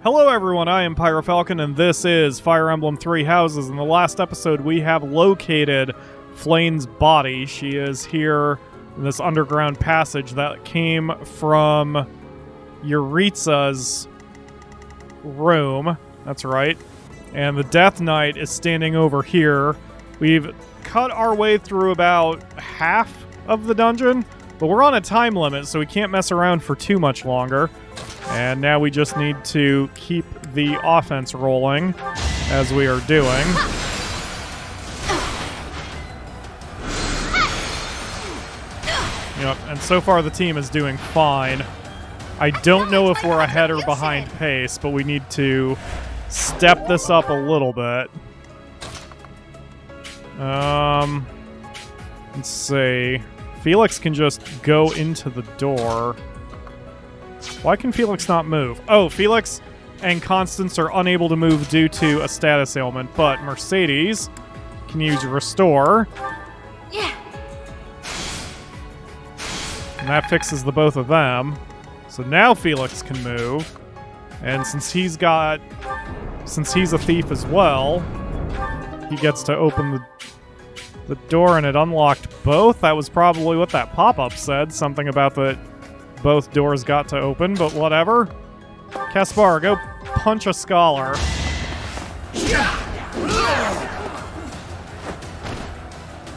Hello everyone, I am PyroFalkon and this is Fire Emblem 3 Houses. In the last episode we have located Flane's body. She is here in this underground passage that came from Yuritsa's room. That's right. And the Death Knight is standing over here. We've cut our way through about half of the dungeon, but we're on a time limit so we can't mess around for too much longer. And now we just need to keep the offense rolling, as we are doing. Yep, and so far the team is doing fine. I don't know if we're ahead or behind pace, but we need to step this up a little bit. Let's see. Felix can just go into the door. Why can Felix not move? Oh, Felix and Constance are unable to move due to a status ailment, but Mercedes can use Restore. Yeah. And that fixes the both of them. So now Felix can move. And since he's a thief as well, he gets to open the door, and it unlocked both. That was probably what that pop-up said, something about the both doors got to open, but whatever. Caspar, go punch a scholar.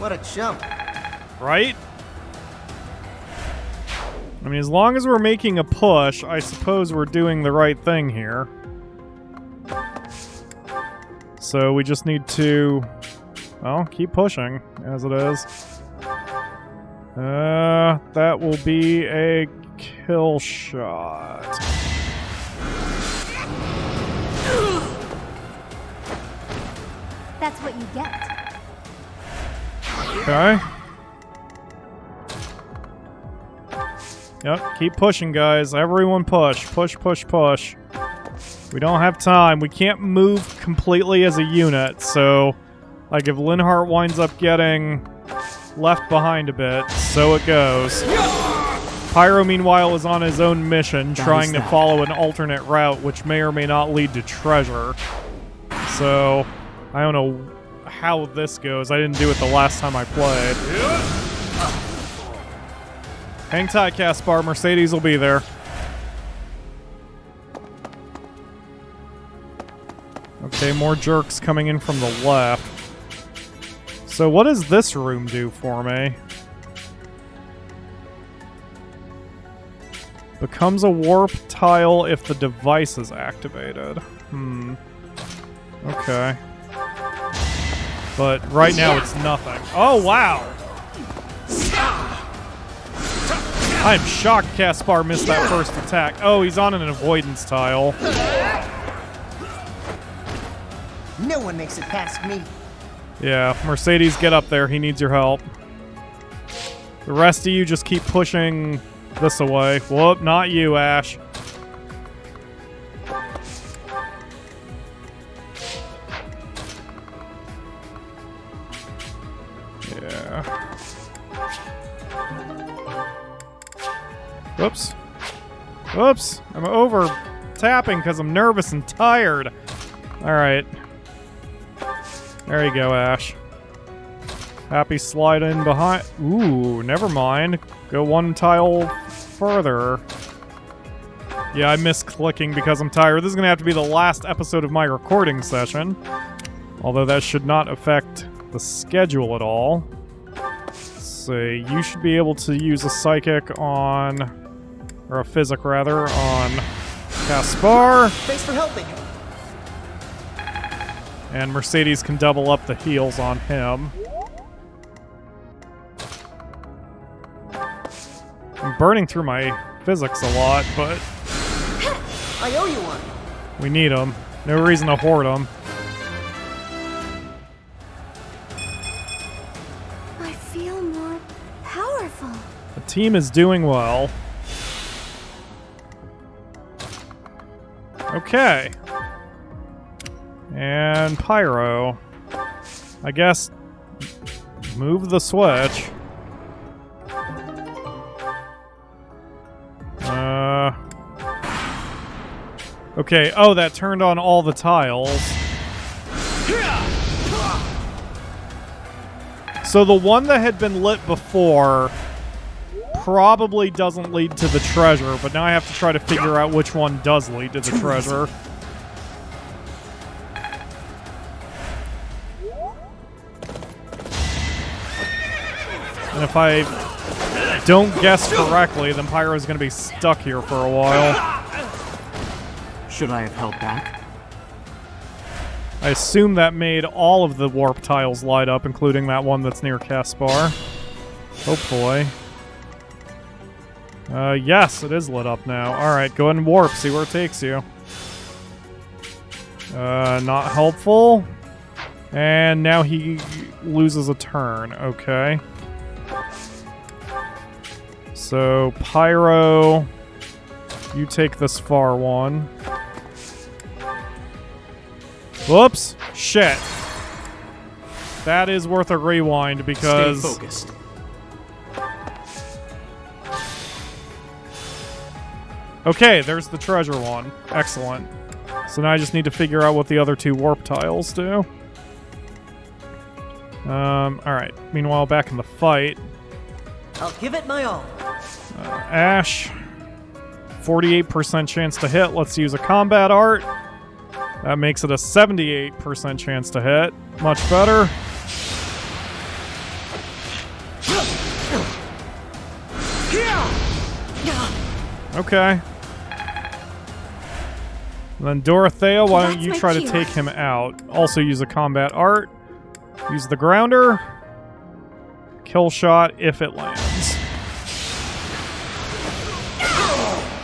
What a chump. Right? I mean, as long as we're making a push, I suppose we're doing the right thing here. So we just need to, well, keep pushing, as it is. That will be a kill shot. That's what you get. Okay. Yep, keep pushing, guys. Everyone push. Push, push, push. We don't have time. We can't move completely as a unit, so like if Linhart winds up getting left behind a bit, so it goes. Pyro, meanwhile, is on his own mission, trying to follow an alternate route, which may or may not lead to treasure. So, I don't know how this goes. I didn't do it the last time I played. Hang tight, Caspar. Mercedes will be there. Okay, more jerks coming in from the left. So what does this room do for me? Becomes a warp tile if the device is activated. Okay. But right now it's nothing. Oh, wow! I'm shocked Caspar missed that first attack. Oh, he's on an avoidance tile. No one makes it past me. Yeah, Mercedes, get up there. He needs your help. The rest of you just keep pushing this away. Whoop, not you, Ash. Yeah. Whoops. Whoops. I'm over tapping because I'm nervous and tired. Alright. There you go, Ash. Happy slide in behind. Ooh, never mind. Go one tile further. Yeah, I missed clicking because I'm tired. This is going to have to be the last episode of my recording session. Although that should not affect the schedule at all. Let's see. You should be able to use a psychic on, or a physic rather, on Caspar. Thanks for helping. And Mercedes can double up the heals on him. I'm burning through my physics a lot, but I owe you one. we need them. No reason to hoard them. I feel more powerful. The team is doing well. Okay. And Pyro. I guess move the switch. Okay, oh, that turned on all the tiles. So the one that had been lit before probably doesn't lead to the treasure, but now I have to try to figure out which one does lead to the treasure. And if I don't guess correctly, then Pyro's going to be stuck here for a while. Should I have held back? I assume that made all of the warp tiles light up, including that one that's near Caspar. Hopefully. Yes, it is lit up now. Alright, go ahead and warp, see where it takes you. Not helpful. And now he loses a turn. Okay. So, Pyro, you take this far one. Whoops! Shit. That is worth a rewind because... Stay focused. Okay, there's the treasure one. Excellent. So now I just need to figure out what the other two warp tiles do. Alright. Meanwhile, back in the fight. I'll give it my all. Ash. 48% chance to hit. Let's use a combat art. That makes it a 78% chance to hit. Much better. Okay. And then Dorothea, why don't you try to take him out? Also use a combat art. Use the grounder. Kill shot if it lands.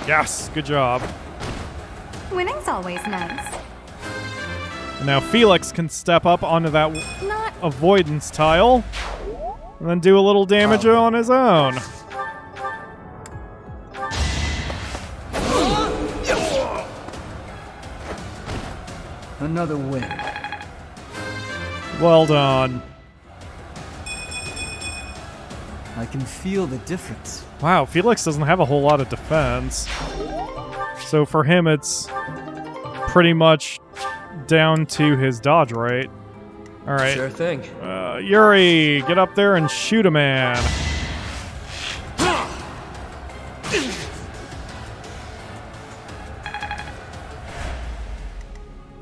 Yes, good job. Winning's always nice. And now Felix can step up onto that avoidance tile and then do a little damage on his own. Another win. Well done. I can feel the difference. Wow, Felix doesn't have a whole lot of defense. So for him, it's pretty much down to his dodge rate. All right. Sure thing. Yuri, get up there and shoot a man.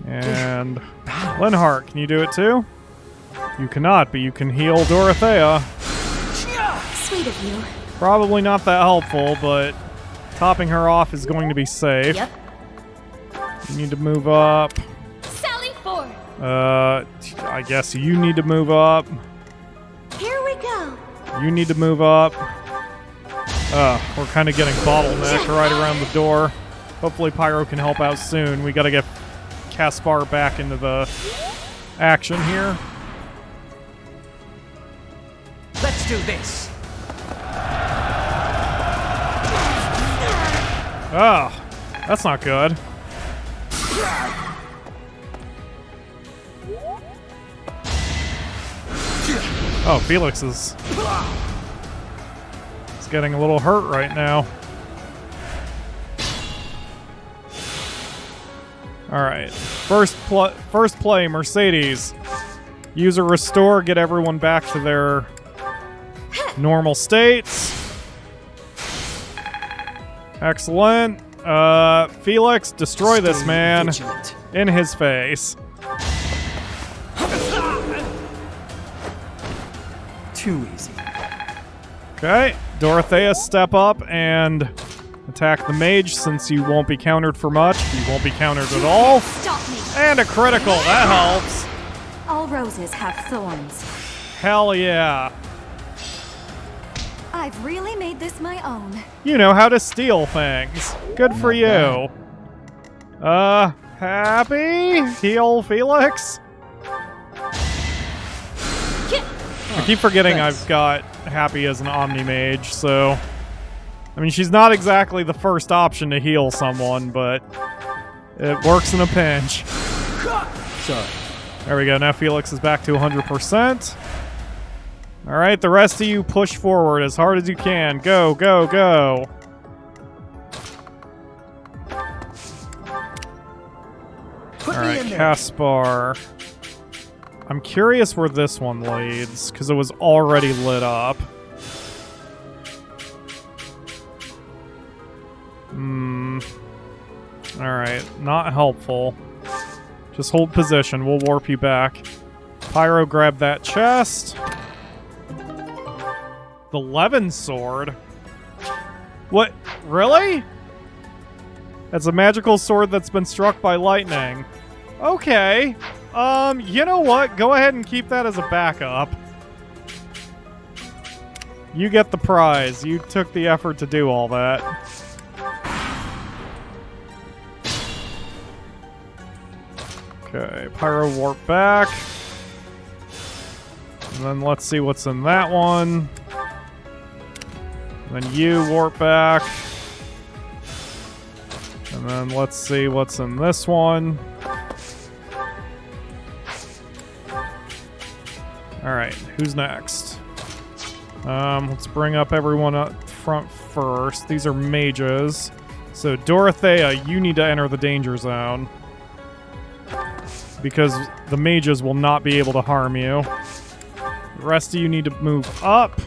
And Linhart, can you do it too? You cannot, but you can heal Dorothea. Sweet of you. Probably not that helpful, but topping her off is going to be safe. Yep. You need to move up. Sally forth. I guess you need to move up. Here we go. You need to move up. We're kind of getting bottlenecked right around the door. Hopefully Pyro can help out soon. We gotta get Caspar back into the action here. Let's do this. Oh, that's not good. Oh, Felix is getting a little hurt right now. All right, first play, Mercedes. Use a restore, get everyone back to their normal states. Excellent. Felix, destroy this man in his face. Too easy. Okay, Dorothea, step up and attack the mage since you won't be countered for much. You won't be countered at all. Stop me. And a critical, that helps. All roses have thorns. Hell yeah. I've really made this my own. You know how to steal things. Good for you. Happy? Heal Felix? I keep forgetting Thanks. I've got Happy as an Omni-Mage, so... I mean, she's not exactly the first option to heal someone, but... it works in a pinch. Sorry. There we go, now Felix is back to 100%. Alright, the rest of you push forward as hard as you can. Go, go, go! Alright, in there. Caspar. I'm curious where this one leads, because it was already lit up. Alright, not helpful. Just hold position, we'll warp you back. Pyro, grab that chest. The Levin sword? What? Really? That's a magical sword that's been struck by lightning. Okay. You know what? Go ahead and keep that as a backup. You get the prize. You took the effort to do all that. Okay, Pyro warp back. And then let's see what's in that one. And then you warp back. And then let's see what's in this one. Alright, who's next? Let's bring up everyone up front first. These are mages. So, Dorothea, you need to enter the danger zone. Because the mages will not be able to harm you. The rest of you need to move up.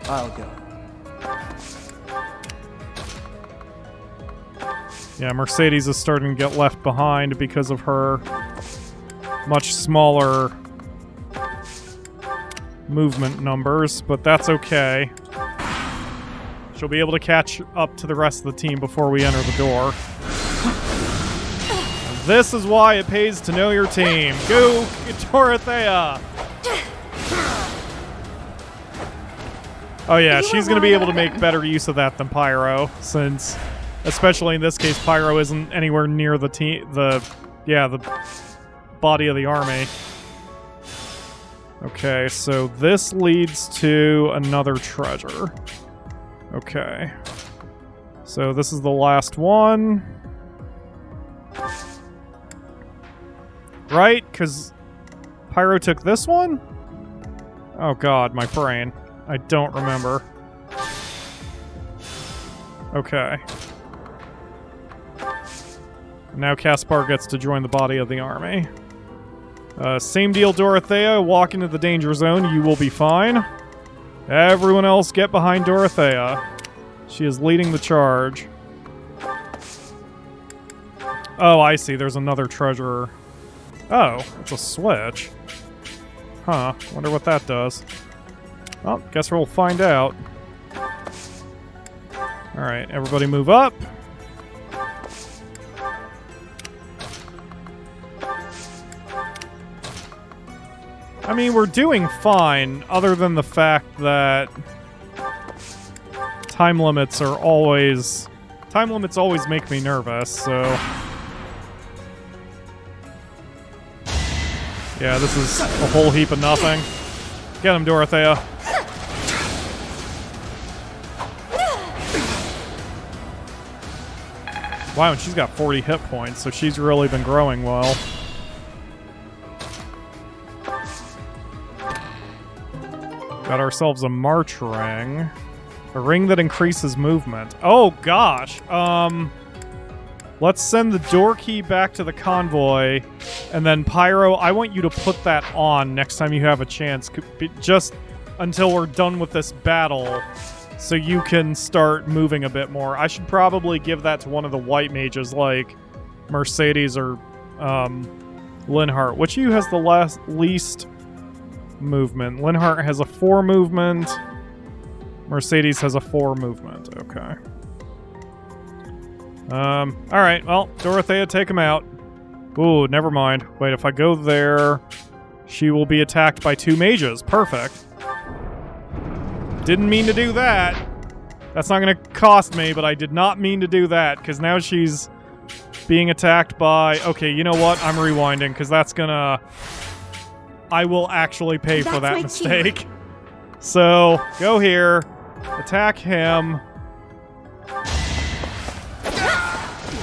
I'll go. Yeah, Mercedes is starting to get left behind because of her much smaller movement numbers, but that's okay. She'll be able to catch up to the rest of the team before we enter the door. And this is why it pays to know your team. Go, Dorothea! Oh yeah, she's going to be able to make better use of that than Pyro, since, especially in this case, Pyro isn't anywhere near the the body of the army. Okay, so this leads to another treasure. Okay. So this is the last one. Right? Because Pyro took this one? Oh god, my brain. I don't remember. Okay. Now Caspar gets to join the body of the army. Same deal, Dorothea. Walk into the danger zone. You will be fine. Everyone else get behind Dorothea. She is leading the charge. Oh, I see. There's another treasure. Oh, it's a switch. Huh. Wonder what that does. Well, guess we'll find out. Alright, everybody move up. I mean, we're doing fine, other than the fact that time limits always make me nervous, so... Yeah, this is a whole heap of nothing. Get him, Dorothea. Wow, and she's got 40 hit points, so she's really been growing well. Got ourselves a march ring. A ring that increases movement. Oh, gosh. Let's send the door key back to the convoy. And then, Pyro, I want you to put that on next time you have a chance. Just until we're done with this battle. So you can start moving a bit more. I should probably give that to one of the white mages like Mercedes or Linhardt. Which of you has the least movement? Linhardt has a 4 movement. Mercedes has a 4 movement. Okay. Alright, well, Dorothea, take him out. Ooh, never mind. Wait, if I go there, she will be attacked by 2 mages. Perfect. Didn't mean to do that. That's not going to cost me, but I did not mean to do that, because now she's being attacked by... Okay, you know what? I'm rewinding, because that's going to... I will actually pay for that mistake. So, go here. Attack him.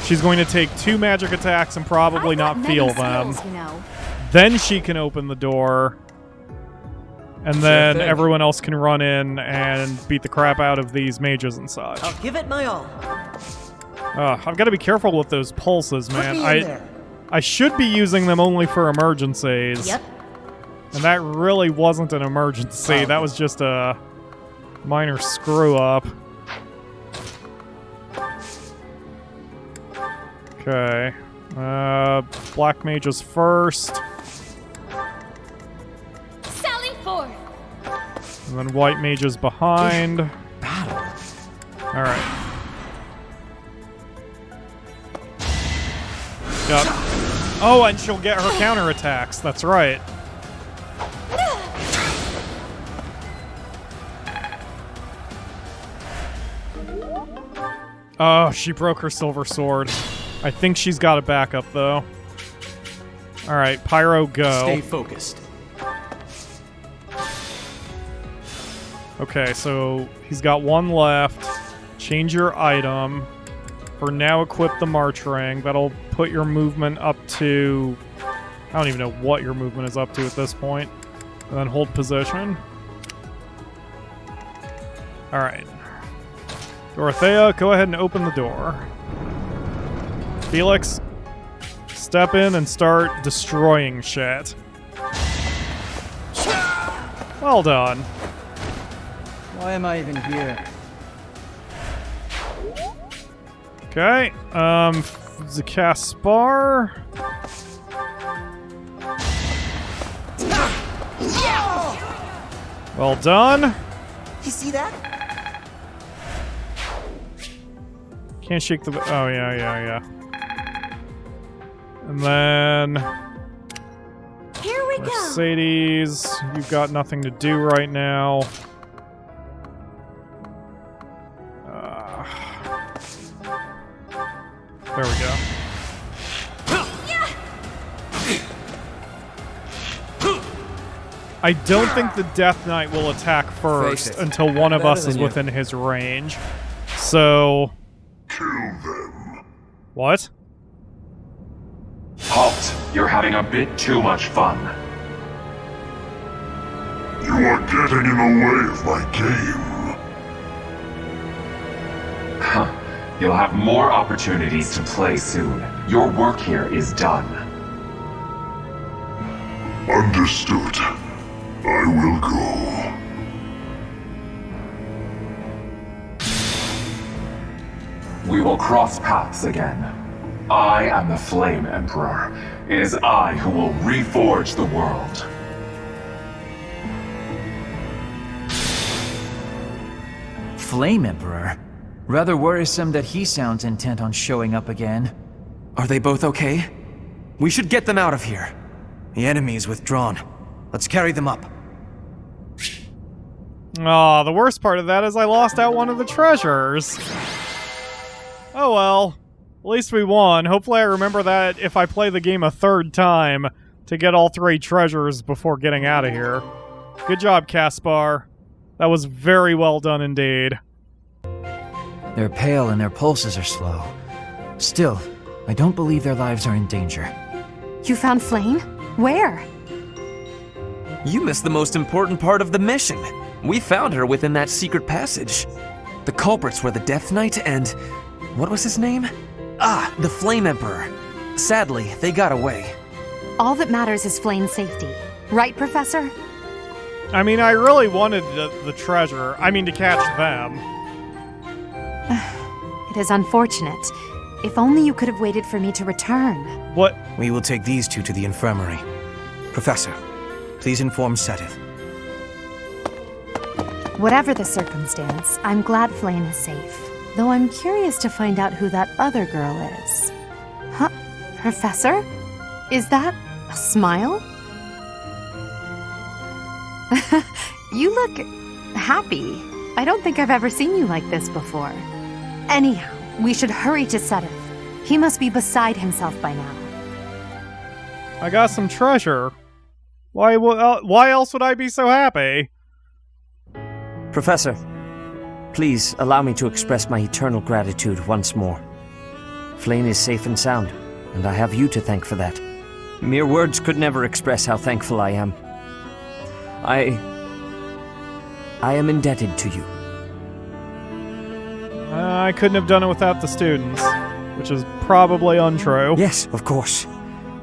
She's going to take 2 magic attacks and probably not feel them. Skills, you know. Then she can open the door. And then everyone else can run in and beat the crap out of these mages inside. I'll give it my all. I've got to be careful with those pulses, Put man. me in there. I should be using them only for emergencies. Yep. And that really wasn't an emergency. Oh. That was just a minor screw-up. Okay. Black mages first. Sally forth. And then white mages behind. Battle. Alright. Yep. Oh, and she'll get her counterattacks. That's right. Oh, she broke her silver sword. I think she's got a backup, though. Alright, Pyro, go. Stay focused. Okay, so he's got one left. Change your item. For now, equip the March Ring. That'll put your movement up to... I don't even know what your movement is up to at this point. And then hold position. Alright. Dorothea, go ahead and open the door. Felix, step in and start destroying shit. Well done. Why am I even here? Okay, Zakaspar. Well done. You see that? Can't shake the... Oh, yeah. And then... Here we go. Mercedes, you've got nothing to do right now. There we go. I don't think the Death Knight will attack first Face it. until one of Better us is than you. within his range. So... Kill them. What? Halt! You're having a bit too much fun. You are getting in the way of my game. Huh. You'll have more opportunities to play soon. Your work here is done. Understood. I will go. We will cross paths again. I am the Flame Emperor. It is I who will reforge the world. Flame Emperor? Rather worrisome that he sounds intent on showing up again. Are they both okay? We should get them out of here. The enemy is withdrawn. Let's carry them up. Aw, the worst part of that is I lost out one of the treasures. Oh well. At least we won. Hopefully I remember that if I play the game a third time to get all 3 treasures before getting out of here. Good job, Caspar. That was very well done indeed. They're pale and their pulses are slow. Still, I don't believe their lives are in danger. You found Flame? Where? You missed the most important part of the mission. We found her within that secret passage. The culprits were the Death Knight and... what was his name? Ah, the Flame Emperor. Sadly, they got away. All that matters is Flame's safety. Right, Professor? I mean, I really wanted the treasure. I mean, to catch them. It is unfortunate. If only you could have waited for me to return. What? We will take these two to the infirmary. Professor, please inform Seteth. Whatever the circumstance, I'm glad Flame is safe. Though I'm curious to find out who that other girl is. Huh? Professor? Is that a smile? You look happy. I don't think I've ever seen you like this before. Anyhow, we should hurry to Seteth. He must be beside himself by now. I got some treasure. Why else would I be so happy? Professor, please allow me to express my eternal gratitude once more. Flame is safe and sound, and I have you to thank for that. Mere words could never express how thankful I am. I am indebted to you. I couldn't have done it without the students. which is probably untrue. Yes, of course.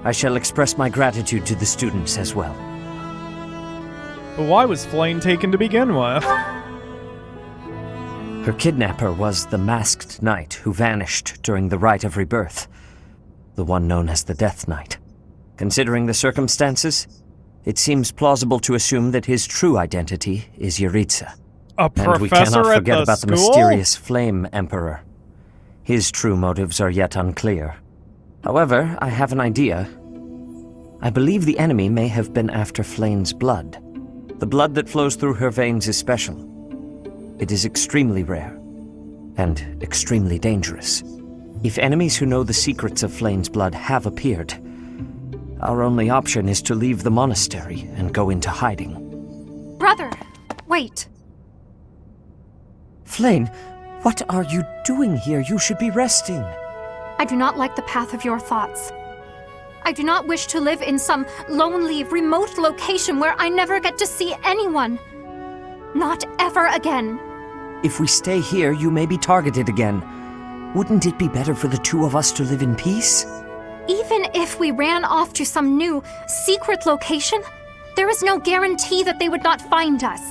I shall express my gratitude to the students as well. But why was Flame taken to begin with? Her kidnapper was the masked knight who vanished during the Rite of Rebirth, the one known as the Death Knight. Considering the circumstances, it seems plausible to assume that his true identity is Yaritza. A professor and we cannot at forget the about school? the mysterious Flame Emperor. His true motives are yet unclear. However, I have an idea. I believe the enemy may have been after Flame's blood. The blood that flows through her veins is special. It is extremely rare, and extremely dangerous. If enemies who know the secrets of Flame's blood have appeared, our only option is to leave the monastery and go into hiding. Brother, wait. Flame, what are you doing here? You should be resting. I do not like the path of your thoughts. I do not wish to live in some lonely, remote location where I never get to see anyone. Not ever again. If we stay here, you may be targeted again. Wouldn't it be better for the two of us to live in peace? Even if we ran off to some new, secret location, there is no guarantee that they would not find us.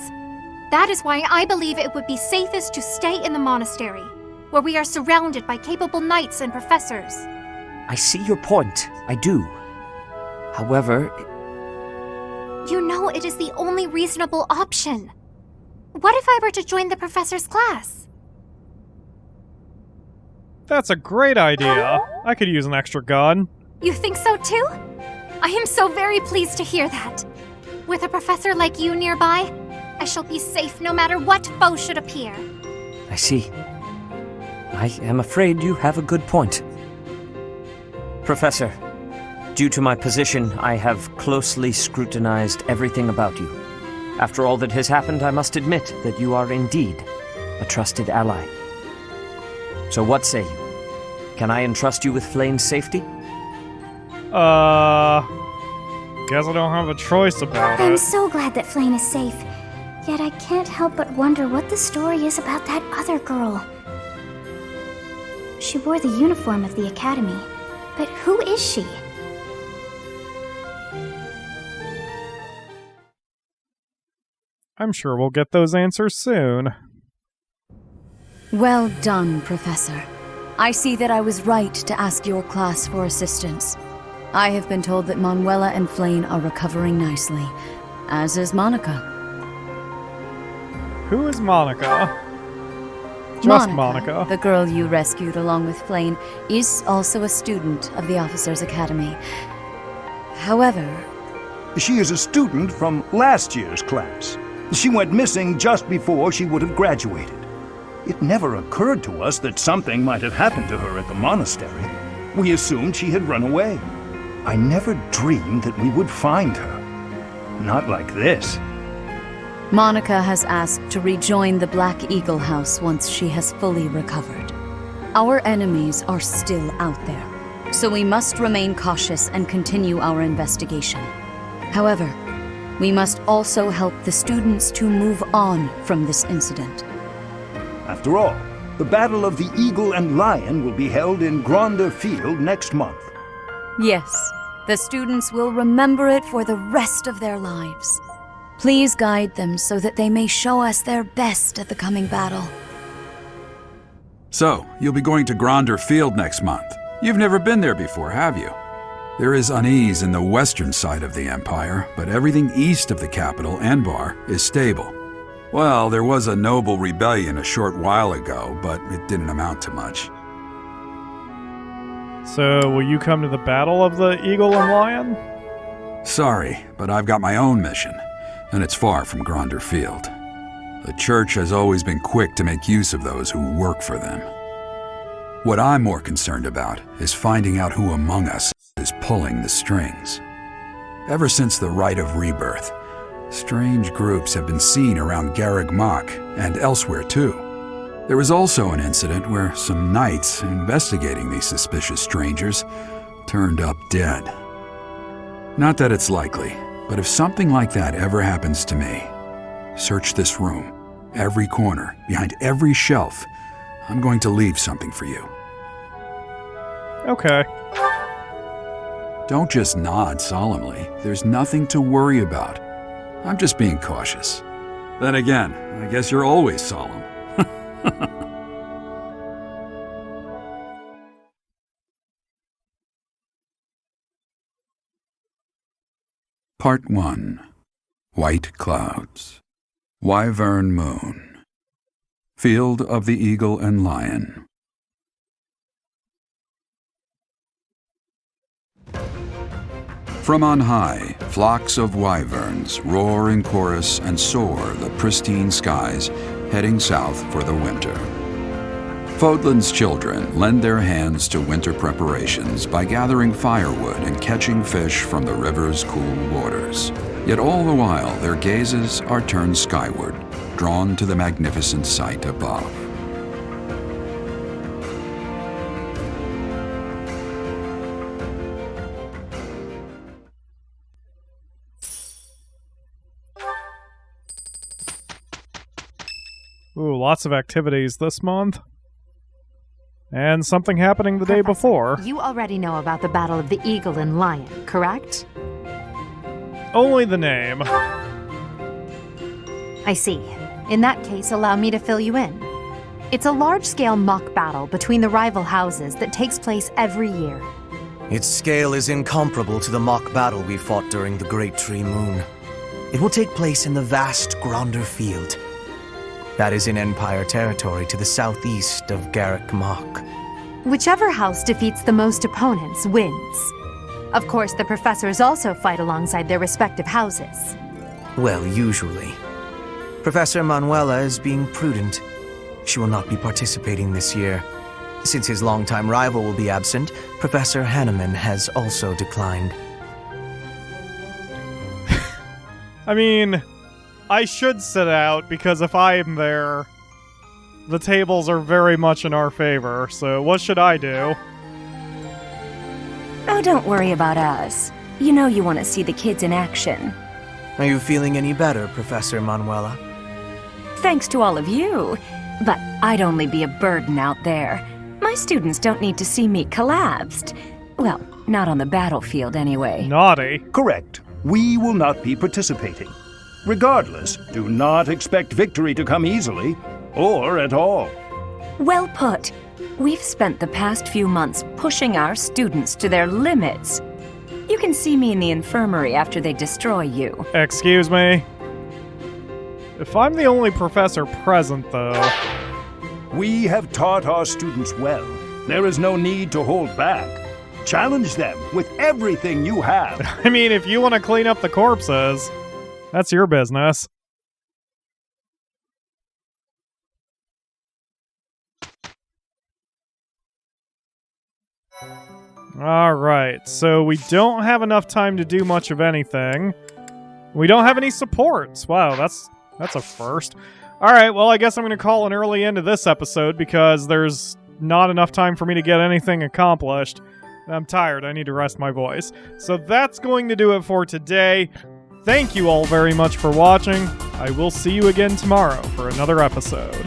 That is why I believe it would be safest to stay in the monastery, where we are surrounded by capable knights and professors. I see your point. I do. However... You know it is the only reasonable option. What if I were to join the professor's class? That's a great idea. I could use an extra gun. You think so too? I am so very pleased to hear that. With a professor like you nearby, I shall be safe no matter what foe should appear. I see. I am afraid you have a good point. Professor, due to my position, I have closely scrutinized everything about you. After all that has happened, I must admit that you are indeed a trusted ally. So what say you? Can I entrust you with Flame's safety? Guess I don't have a choice about I'm it. so glad that Flame is safe. Yet I can't help but wonder what the story is about that other girl. She wore the uniform of the academy, but who is she? I'm sure we'll get those answers soon. Well done, Professor. I see that I was right to ask your class for assistance. I have been told that Manuela and Flame are recovering nicely, as is Monica. Who is Monica? Just Monica. The girl you rescued along with Flame, is also a student of the Officers' Academy. However... She is a student from last year's class. She went missing just before she would have graduated. It never occurred to us that something might have happened to her at the monastery. We assumed she had run away. I never dreamed that we would find her. Not like this. Monica has asked to rejoin the Black Eagle House once she has fully recovered. Our enemies are still out there, so we must remain cautious and continue our investigation. However, we must also help the students to move on from this incident. After all, the Battle of the Eagle and Lion will be held in Gronder Field next month. Yes, the students will remember it for the rest of their lives. Please guide them so that they may show us their best at the coming battle. So, you'll be going to Gronder Field next month. You've never been there before, have you? There is unease in the western side of the Empire, but everything east of the capital, Enbar, is stable. Well, there was a noble rebellion a short while ago, but it didn't amount to much. So, will you come to the Battle of the Eagle and Lion? Sorry, but I've got my own mission, and it's far from Gronder Field. The Church has always been quick to make use of those who work for them. What I'm more concerned about is finding out who among us is pulling the strings. Ever since the Rite of Rebirth, strange groups have been seen around Garreg Mach and elsewhere too. There was also an incident where some knights investigating these suspicious strangers turned up dead. Not that it's likely, but if something like that ever happens to me, search this room, every corner, behind every shelf. I'm going to leave something for you. Okay. Don't just nod solemnly. There's nothing to worry about. I'm just being cautious. Then again, I guess you're always solemn. Part 1. White Clouds. Wyvern Moon. Field of the Eagle and Lion. From on high, flocks of wyverns roar in chorus and soar the pristine skies, heading south for the winter. Fodlan's children lend their hands to winter preparations by gathering firewood and catching fish from the river's cool waters. Yet all the while, their gazes are turned skyward, drawn to the magnificent sight above. Ooh, lots of activities this month. And something happening the day before. You already know about the Battle of the Eagle and Lion, correct? Only the name. I see. In that case, allow me to fill you in. It's a large-scale mock battle between the rival houses that takes place every year. Its scale is incomparable to the mock battle we fought during the Great Tree Moon. It will take place in the vast Gronder Field. That is in Empire territory to the southeast of Garrick Mach. Whichever house defeats the most opponents wins. Of course, the professors also fight alongside their respective houses. Well, usually. Professor Manuela is being prudent. She will not be participating this year. Since his longtime rival will be absent, Professor Hanneman has also declined. I mean, I should sit out, because if I am there, the tables are very much in our favor, so what should I do? Oh, don't worry about us. You know you want to see the kids in action. Are you feeling any better, Professor Manuela? Thanks to all of you. But I'd only be a burden out there. My students don't need to see me collapsed. Well, not on the battlefield anyway. Naughty. Correct. We will not be participating. Regardless, do not expect victory to come easily, or at all. Well put. We've spent the past few months pushing our students to their limits. You can see me in the infirmary after they destroy you. Excuse me? If I'm the only professor present, though... We have taught our students well. There is no need to hold back. Challenge them with everything you have. I mean, if you want to clean up the corpses, that's your business. Alright, so we don't have enough time to do much of anything. We don't have any supports. Wow, that's a first. Alright, well, I guess I'm going to call an early end to this episode because there's not enough time for me to get anything accomplished. I'm tired. I need to rest my voice. So that's going to do it for today. Thank you all very much for watching. I will see you again tomorrow for another episode.